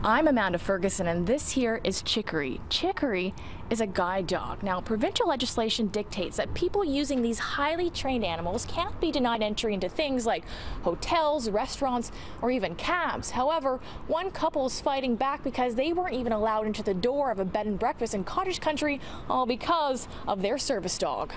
I'm Amanda Ferguson, and this here is Chicory. Chicory is a guide dog. Now, provincial legislation dictates that people using these highly trained animals can't be denied entry into things like hotels, restaurants, or even cabs. However, one couple is fighting back because they weren't even allowed into the door of a bed and breakfast in cottage country, all because of their service dog.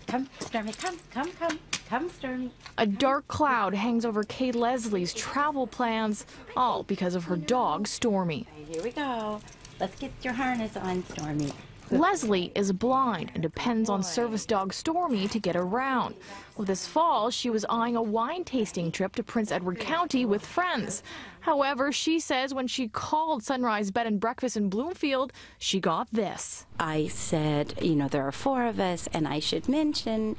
Come, Stormy, come, Stormy. A dark cloud hangs over Kay Leslie's travel plans, all because of her dog, Stormy. Here we go. Let's get your harness on, Stormy. Leslie is blind and depends on service dog Stormy to get around. Well, this fall, she was eyeing a wine tasting trip to Prince Edward County with friends. However, she says when she called Sunrise Bed and Breakfast in Bloomfield, she got this. I said, you know, there are 4 of us, and I should mention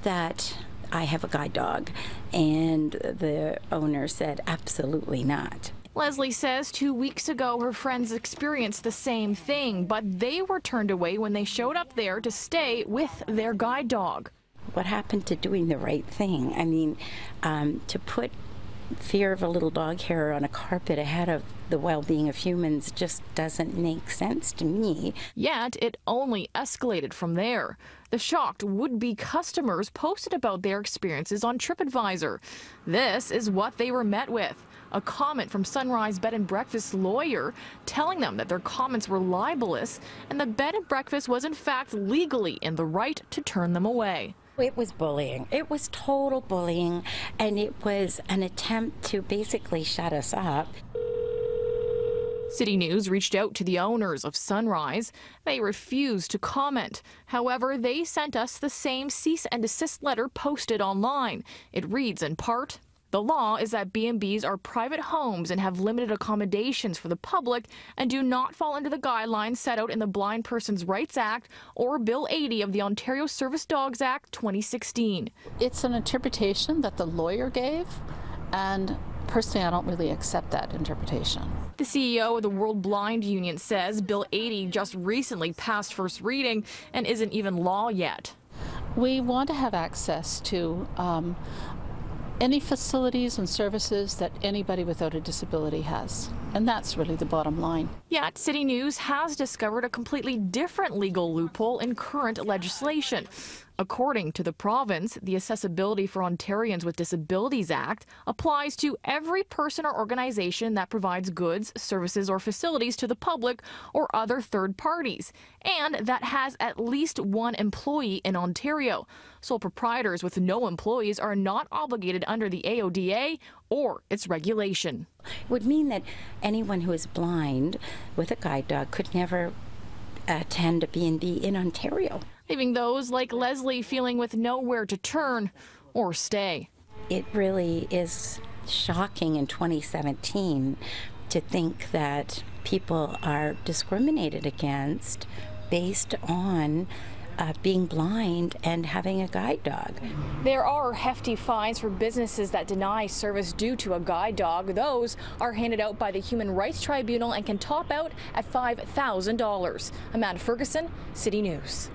that I have a guide dog. And the owner said, absolutely not. Leslie says 2 weeks ago her friends experienced the same thing, but they were turned away when they showed up there to stay with their guide dog. What happened to doing the right thing? I mean, to put fear of a little dog hair on a carpet ahead of the well-being of humans just doesn't make sense to me. Yet it only escalated from there. The shocked would-be customers posted about their experiences on TripAdvisor. This is what they were met with. A comment from Sunrise Bed and Breakfast lawyer telling them that their comments were libelous and the bed and breakfast was in fact legally in the right to turn them away. It was bullying. It was total bullying, and it was an attempt to basically shut us up. CityNews reached out to the owners of Sunrise. They refused to comment. However, they sent us the same cease and desist letter posted online. It reads in part, "The law is that BnBs are private homes and have limited accommodations for the public and do not fall under the guidelines set out in the Blind Persons Rights Act or Bill 80 of the Ontario Service Dogs Act 2016. It's an interpretation that the lawyer gave, and personally I don't really accept that interpretation. The CEO of the World Blind Union says Bill 80 just recently passed first reading and isn't even law yet. We want to have access to any facilities and services that anybody without a disability has. And that's really the bottom line. Yet, CityNews has discovered a completely different legal loophole in current legislation. According to the province, the Accessibility for Ontarians with Disabilities Act applies to every person or organization that provides goods, services, or facilities to the public or other third parties, and that has at least one employee in Ontario. Sole proprietors with no employees are not obligated under the AODA or its regulation. It would mean that anyone who is blind with a guide dog could never attend a BnB in Ontario, leaving those like Leslie feeling with nowhere to turn or stay. It really is shocking in 2017 to think that people are discriminated against based on being blind and having a guide dog. There are hefty fines for businesses that deny service due to a guide dog. Those are handed out by the Human Rights Tribunal and can top out at $5,000. Amanda Ferguson, City News.